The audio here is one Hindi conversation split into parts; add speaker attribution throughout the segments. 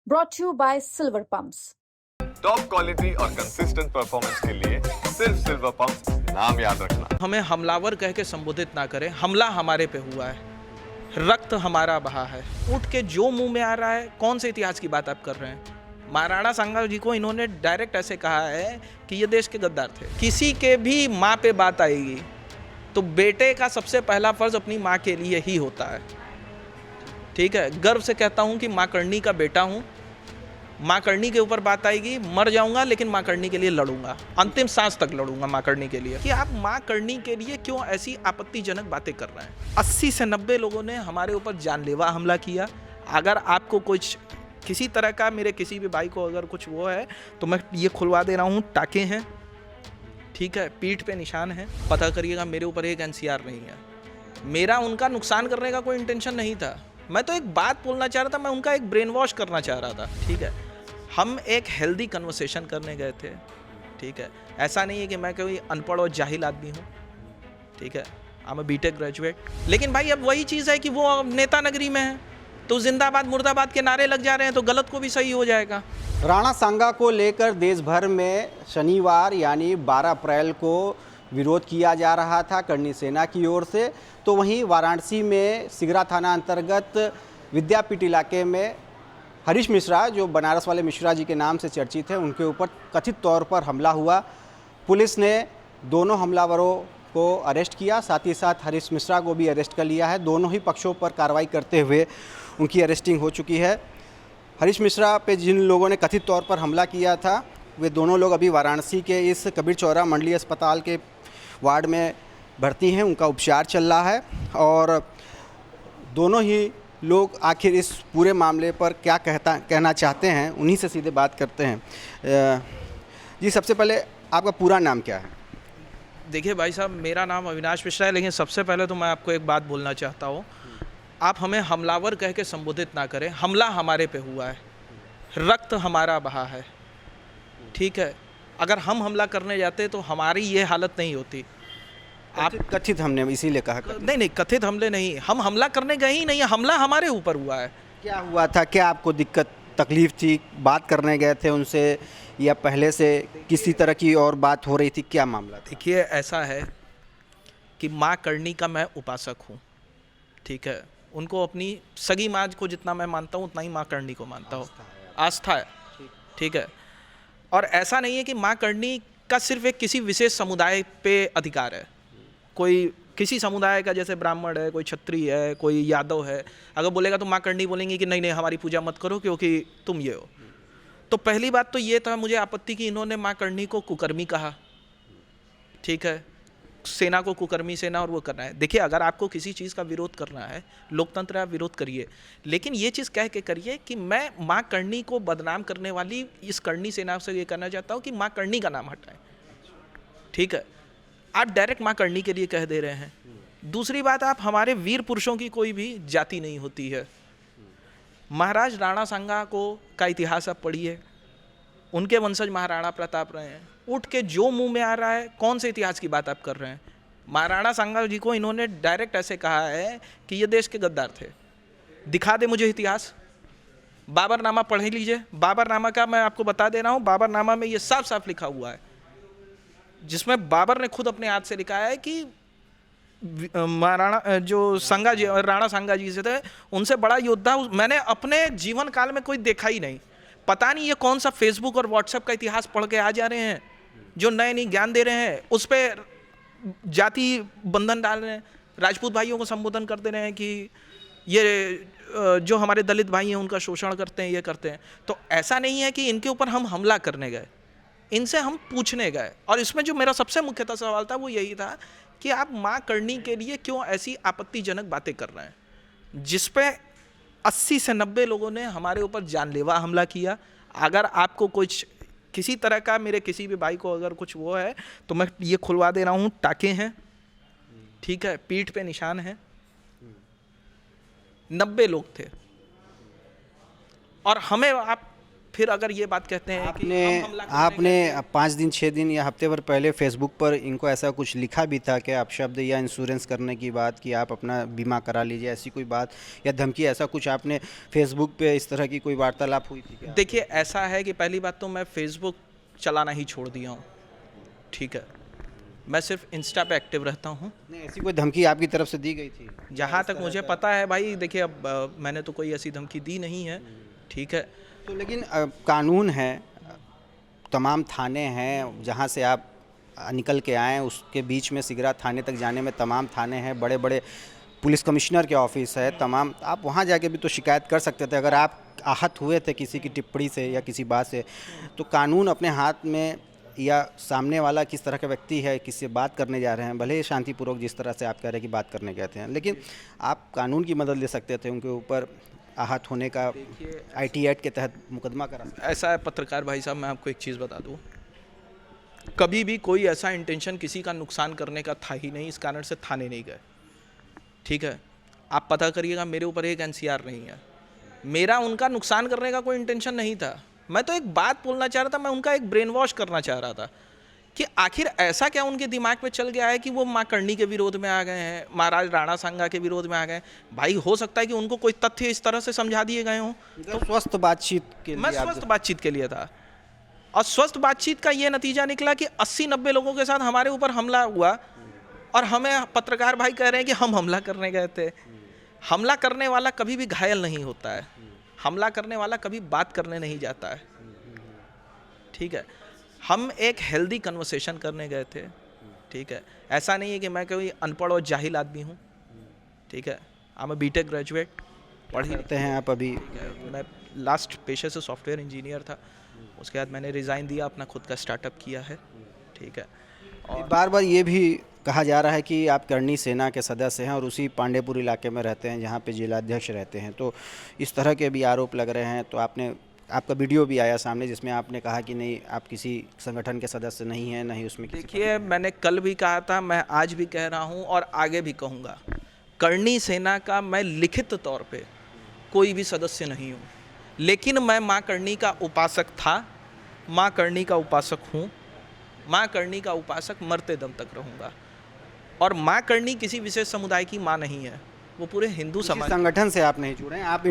Speaker 1: brought to you by Silver Pumps.
Speaker 2: Top quality और कंसिस्टेंट परफॉर्मेंस के लिए सिर्फ सिल्वर पंप नाम याद रखना।
Speaker 3: हमें हमलावर कह के संबोधित ना करें। हमला हमारे पे हुआ है, रक्त हमारा बहा है। उठ के जो मुंह में आ रहा है, कौन से इतिहास की बात आप कर रहे हैं? महाराणा सांगा जी को इन्होंने डायरेक्ट ऐसे कहा है कि ये देश के गद्दार थे। किसी के भी माँ पे बात आएगी तो बेटे का सबसे पहला फर्ज अपनी माँ के लिए ही होता है। ठीक है, गर्व से कहता हूँ कि माँ करनी का बेटा हूँ। माँ करनी के ऊपर बात आएगी, मर जाऊंगा लेकिन माँ करनी के लिए लड़ूंगा, अंतिम सांस तक लड़ूंगा माँ करनी के लिए। कि आप माँ करनी के लिए क्यों ऐसी आपत्तिजनक बातें कर रहे हैं? 80 से 90 लोगों ने हमारे ऊपर जानलेवा हमला किया। अगर आपको कुछ किसी तरह का मेरे किसी भी भाई को अगर कुछ वो है तो मैं ये खुलवा दे रहा हूँ, टाके हैं, ठीक है, पीठ पे निशान है, पता करिएगा। मेरे ऊपर एक NCR नहीं है। मेरा उनका नुकसान करने का कोई इंटेंशन नहीं था। मैं तो एक बात बोलना चाह रहा था, मैं उनका एक ब्रेन वॉश करना चाह रहा था। ठीक है, हम एक हेल्दी कन्वर्सेशन करने गए थे। ठीक है, ऐसा नहीं है कि मैं कोई अनपढ़ और जाहिल आदमी हूँ। ठीक है, आई एम B.Tech ग्रेजुएट। लेकिन भाई अब वही चीज़ है कि वो नेता नगरी में है तो जिंदाबाद मुर्दाबाद के नारे लग जा रहे हैं तो गलत को भी सही हो जाएगा।
Speaker 4: राणा सांगा को लेकर देश भर में शनिवार यानी 12 अप्रैल को विरोध किया जा रहा था करनी सेना की ओर से। तो वहीं वाराणसी में सिगरा थाना अंतर्गत विद्यापीठ इलाके में हरीश मिश्रा, जो बनारस वाले मिश्रा जी के नाम से चर्चित है, उनके ऊपर कथित तौर पर हमला हुआ। पुलिस ने दोनों हमलावरों को अरेस्ट किया, साथ ही साथ हरीश मिश्रा को भी अरेस्ट कर लिया है। दोनों ही पक्षों पर कार्रवाई करते हुए उनकी अरेस्टिंग हो चुकी है। हरीश मिश्रा पे जिन लोगों ने कथित तौर पर हमला किया था, वे दोनों लोग अभी वाराणसी के इस कबीर चौरा मंडलीय अस्पताल के वार्ड में भर्ती हैं, उनका उपचार चल रहा है। और दोनों ही लोग आखिर इस पूरे मामले पर क्या कहना चाहते हैं, उन्हीं से सीधे बात करते हैं। जी, सबसे पहले आपका पूरा नाम क्या है?
Speaker 3: देखिए भाई साहब, मेरा नाम अविनाश मिश्रा है, लेकिन सबसे पहले तो मैं आपको एक बात बोलना चाहता हूँ। आप हमें हमलावर कह के संबोधित ना करें। हमला हमारे पे हुआ है, रक्त हमारा बहा है। ठीक है, अगर हम हमला करने जाते तो हमारी ये हालत नहीं होती। आप
Speaker 4: कथित हमने इसीलिए कहा
Speaker 3: नहीं, कथित हमले नहीं, हम हमला करने गए ही नहीं, हमला हमारे ऊपर हुआ है।
Speaker 4: क्या हुआ था? क्या आपको दिक्कत तकलीफ थी? बात करने गए थे उनसे या पहले से किसी तरह की और बात हो रही थी? क्या मामला था?
Speaker 3: देखिए, ऐसा है कि माँ करनी का मैं उपासक हूँ। ठीक है, उनको अपनी सगी माँ को जितना मैं मानता हूँ उतना ही माँ करनी को मानता हूँ। आस्था है। ठीक है, और ऐसा नहीं है कि माँ करनी का सिर्फ एक किसी विशेष समुदाय पे अधिकार है। कोई किसी समुदाय का, जैसे ब्राह्मण है, कोई क्षत्रिय है, कोई यादव है, अगर बोलेगा तो माँ करनी बोलेंगे कि नहीं हमारी पूजा मत करो क्योंकि तुम ये हो। तो पहली बात तो ये था मुझे आपत्ति कि इन्होंने माँ करनी को कुकर्मी कहा। ठीक है, सेना को कुकर्मी सेना और वो करना है। देखिए, अगर आपको किसी चीज़ का विरोध करना है, लोकतंत्र है, आप विरोध करिए, लेकिन ये चीज़ कह के करिए कि मैं माँ करनी को बदनाम करने वाली इस करनी सेना से ये कहना चाहता हूँ कि माँ करनी का नाम हटाएं। ठीक है, आप डायरेक्ट माँ करनी के लिए कह दे रहे हैं। दूसरी बात, आप हमारे वीर पुरुषों की कोई भी जाति नहीं होती है। महाराज राणा सांगा का इतिहास आप पढ़िए, उनके वंशज महाराणा प्रताप रहे हैं। उठ के जो मुंह में आ रहा है, कौन से इतिहास की बात आप कर रहे हैं? महाराणा सांगा जी को इन्होंने डायरेक्ट ऐसे कहा है कि ये देश के गद्दार थे। दिखा दे मुझे इतिहास। बाबरनामा पढ़ लीजिए। बाबरनामा का मैं आपको बता दे रहा हूँ, बाबरनामा में ये साफ साफ लिखा हुआ है, जिसमें बाबर ने खुद अपने हाथ से लिखा है कि महाराणा जो सांगा जी, राणा सांगा जी से थे, उनसे बड़ा योद्धा मैंने अपने जीवन काल में कोई देखा ही नहीं। पता नहीं ये कौन सा फेसबुक और व्हाट्सएप का इतिहास पढ़ के आ जा रहे हैं, जो नए नए ज्ञान दे रहे हैं, उस पर जाति बंधन डाल रहे हैं, राजपूत भाइयों को संबोधन कर दे रहे हैं कि ये जो हमारे दलित भाई हैं उनका शोषण करते हैं, ये करते हैं। तो ऐसा नहीं है कि इनके ऊपर हम हमला करने गए, इनसे हम पूछने गए। और इसमें जो मेरा सबसे मुख्यतः सवाल था वो यही था कि आप माँ करनी के लिए क्यों ऐसी आपत्तिजनक बातें कर रहे हैं, जिसपे 80 से 90 लोगों ने हमारे ऊपर जानलेवा हमला किया। अगर आपको कुछ किसी तरह का मेरे किसी भी भाई को अगर कुछ वो है तो मैं ये खुलवा दे रहा हूँ, टाके हैं, ठीक है, पीठ पे निशान है। 90 लोग थे और हमें आप फिर अगर ये बात कहते हैं कि हम हमला करने
Speaker 4: आपने 5 दिन 6 दिन या हफ्ते भर पहले फेसबुक पर इनको ऐसा कुछ लिखा भी था कि आप शब्द या इंश्योरेंस करने की बात कि आप अपना बीमा करा लीजिए, ऐसी कोई बात या धमकी, ऐसा कुछ आपने फेसबुक पे इस तरह की कोई वार्तालाप हुई थी क्या?
Speaker 3: देखिए ऐसा है कि पहली बात तो मैं फेसबुक चलाना ही छोड़ दिया हूँ, ठीक है, मैं सिर्फ इंस्टा पे एक्टिव रहता हूँ।
Speaker 4: नहीं, ऐसी कोई धमकी आपकी तरफ से दी गई थी?
Speaker 3: जहाँ तक मुझे पता है भाई, देखिए अब मैंने तो कोई ऐसी धमकी दी नहीं है, ठीक है।
Speaker 4: तो लेकिन कानून है, तमाम थाने हैं जहाँ से आप निकल के आएँ, उसके बीच में सिगरा थाने तक जाने में तमाम थाने हैं, बड़े बड़े पुलिस कमिश्नर के ऑफिस है, तमाम, आप वहाँ जाके भी तो शिकायत कर सकते थे अगर आप आहत हुए थे किसी की टिप्पणी से या किसी बात से। तो कानून अपने हाथ में, या सामने वाला किस तरह का व्यक्ति है, किससे बात करने जा रहे हैं, भले ही शांतिपूर्वक जिस तरह से आप कह रहे हैं कि बात करने गए थे, लेकिन आप कानून की मदद ले सकते थे, उनके ऊपर आहत होने का IT एक्ट के तहत मुकदमा करा सकते।
Speaker 3: ऐसा है पत्रकार भाई साहब, मैं आपको एक चीज़ बता दूँ, कभी भी कोई ऐसा इंटेंशन किसी का नुकसान करने का था ही नहीं, इस कारण से थाने नहीं गए, ठीक है। आप पता करिएगा, मेरे ऊपर एक NCR नहीं है, मेरा उनका नुकसान करने का कोई इंटेंशन नहीं था। मैं तो एक बात बोलना चाह रहा था, मैं उनका एक ब्रेन वॉश करना चाह रहा था कि आखिर ऐसा क्या उनके दिमाग में चल गया है कि वो माँ कर्णी के विरोध में आ गए हैं, महाराज राणा सांगा के विरोध में आ गए। भाई हो सकता है कि उनको कोई तथ्य इस तरह से समझा दिए गए हों।
Speaker 4: तो स्वस्थ बातचीत के लिए
Speaker 3: मैं स्वस्थ बातचीत के लिए था, और स्वस्थ बातचीत का ये नतीजा निकला कि 80-90 लोगों के साथ हमारे ऊपर हमला हुआ, और हमें पत्रकार भाई कह रहे हैं कि हम हमला करने गए थे। हमला करने वाला कभी भी घायल नहीं होता है, हमला करने वाला कभी बात करने नहीं जाता है, ठीक है। हम एक हेल्दी कन्वर्सेशन करने गए थे, ठीक है। ऐसा नहीं है कि मैं कोई अनपढ़ और जाहिल आदमी हूँ, ठीक है। I'm a BTech ग्रेजुएट, पढ़ी
Speaker 4: करते हैं आप अभी?
Speaker 3: मैं लास्ट पेशे से सॉफ्टवेयर इंजीनियर था, उसके बाद मैंने रिज़ाइन दिया, अपना खुद का स्टार्टअप किया है, ठीक है।
Speaker 4: और बार बार ये भी कहा जा रहा है कि आप कर्णी सेना के सदस्य हैं और उसी पांडेपुर इलाके में रहते हैं जहाँ पे जिलाध्यक्ष रहते हैं, तो इस तरह के भी आरोप लग रहे हैं। तो आपका वीडियो भी आया सामने जिसमें आपने कहा कि नहीं, आप किसी संगठन के सदस्य नहीं हैं, नहीं उसमें।
Speaker 3: देखिए मैंने कल भी कहा था, मैं आज भी कह रहा हूँ और आगे भी कहूँगा, कर्णी सेना का मैं लिखित तौर पे कोई भी सदस्य नहीं हूँ, लेकिन मैं माँ कर्णी का उपासक था, माँ कर्णी का उपासक हूँ, माँ कर्णी का उपासक मरते दम तक रहूँगा। और माँ कर्णी किसी विशेष समुदाय की माँ नहीं है, वो पूरे हिंदू समाज।
Speaker 4: संगठन से आप नहीं जुड़े हैं, आप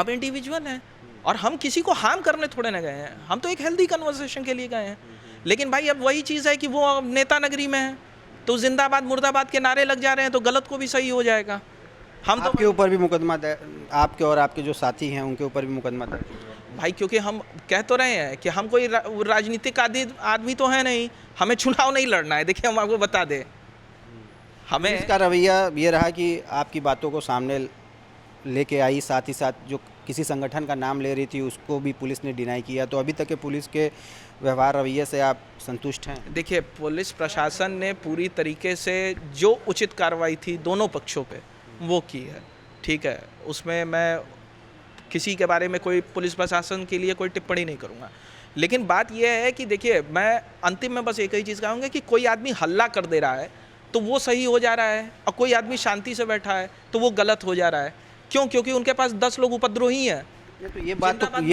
Speaker 4: इंडिविजुअल
Speaker 3: हैं, और हम किसी को हार्म करने थोड़े ना गए हैं, हम तो एक हेल्दी कन्वर्सेशन के लिए गए हैं। लेकिन भाई अब वही चीज़ है कि वो अब नेता नगरी में है, तो जिंदाबाद मुर्दाबाद के नारे लग जा रहे हैं, तो गलत को भी सही हो जाएगा। हम तो
Speaker 4: आपके ऊपर भी मुकदमा, आपके और आपके जो साथी हैं उनके ऊपर भी मुकदमा दर्ज
Speaker 3: भाई, क्योंकि हम कह तो रहे हैं कि हम कोई राजनीतिक आदमी तो है नहीं, हमें चुनाव नहीं लड़ना है। देखिए हम आपको बता दें, हमें
Speaker 4: इसका रवैया ये रहा कि आपकी बातों को सामने लेके आई, साथ ही साथ जो किसी संगठन का नाम ले रही थी उसको भी पुलिस ने डिनाई किया। तो अभी तक के पुलिस के व्यवहार रवैये से आप संतुष्ट हैं?
Speaker 3: देखिए पुलिस प्रशासन ने पूरी तरीके से जो उचित कार्रवाई थी दोनों पक्षों पे वो की है, ठीक है। उसमें मैं किसी के बारे में कोई पुलिस प्रशासन के लिए कोई टिप्पणी नहीं करूँगा। लेकिन बात यह है कि देखिए मैं अंतिम में बस एक ही चीज़ कहूँगा कि कोई आदमी हल्ला कर दे रहा है तो वो सही हो जा रहा है, और कोई आदमी शांति से बैठा है तो वो गलत हो जा रहा है। क्यों? क्योंकि उनके पास 10 लोग उपद्रोही हैं।
Speaker 4: तो ये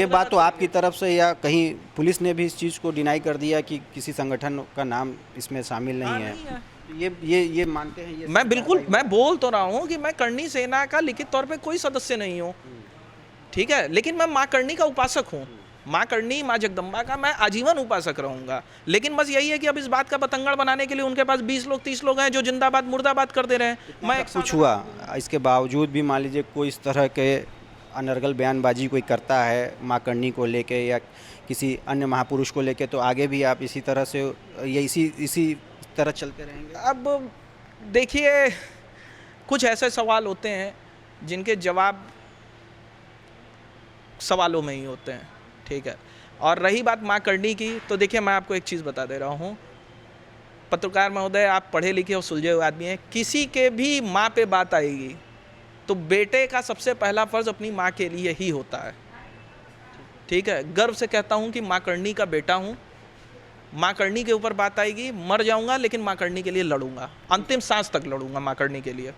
Speaker 4: बात तो आपकी तरफ से, या कहीं पुलिस ने भी इस चीज़ को डिनाई कर दिया कि किसी संगठन का नाम इसमें शामिल नहीं है? ये मानते हैं?
Speaker 3: मैं बिल्कुल, मैं बोल तो रहा हूँ कि मैं कर्णी सेना का लिखित तौर पे कोई सदस्य नहीं हूँ, ठीक है, लेकिन मैं माँ कर्णी का उपासक हूँ। माँ कर्णी, माँ जगदम्बा का मैं आजीवन उपासक रहूँगा। लेकिन बस यही है कि अब इस बात का पतंगड़ बनाने के लिए उनके पास 20 लोग 30 लोग हैं जो जिंदाबाद मुर्दाबाद कर दे रहे हैं। मैं
Speaker 4: कुछ हुआ इसके बावजूद भी मान लीजिए कोई इस तरह के अनर्गल बयानबाजी कोई करता है माँ कर्णी को लेके या किसी अन्य महापुरुष को लेके, तो आगे भी आप इसी तरह से ये इसी तरह चलते रहेंगे?
Speaker 3: अब देखिए कुछ ऐसे सवाल होते हैं जिनके जवाब सवालों में ही होते हैं, ठीक है। और रही बात माँ कर्णी की, तो देखिए मैं आपको एक चीज़ बता दे रहा हूँ, पत्रकार महोदय आप पढ़े लिखे और सुलझे हुए आदमी हैं, किसी के भी माँ पे बात आएगी तो बेटे का सबसे पहला फर्ज अपनी माँ के लिए ही होता है, ठीक है। गर्व से कहता हूँ कि माँ कर्णी का बेटा हूँ। माँ कर्णी के ऊपर बात आएगी, मर जाऊँगा लेकिन माँ कर्णी के लिए लड़ूंगा, अंतिम सांस तक लड़ूंगा माँ कर्णी के लिए।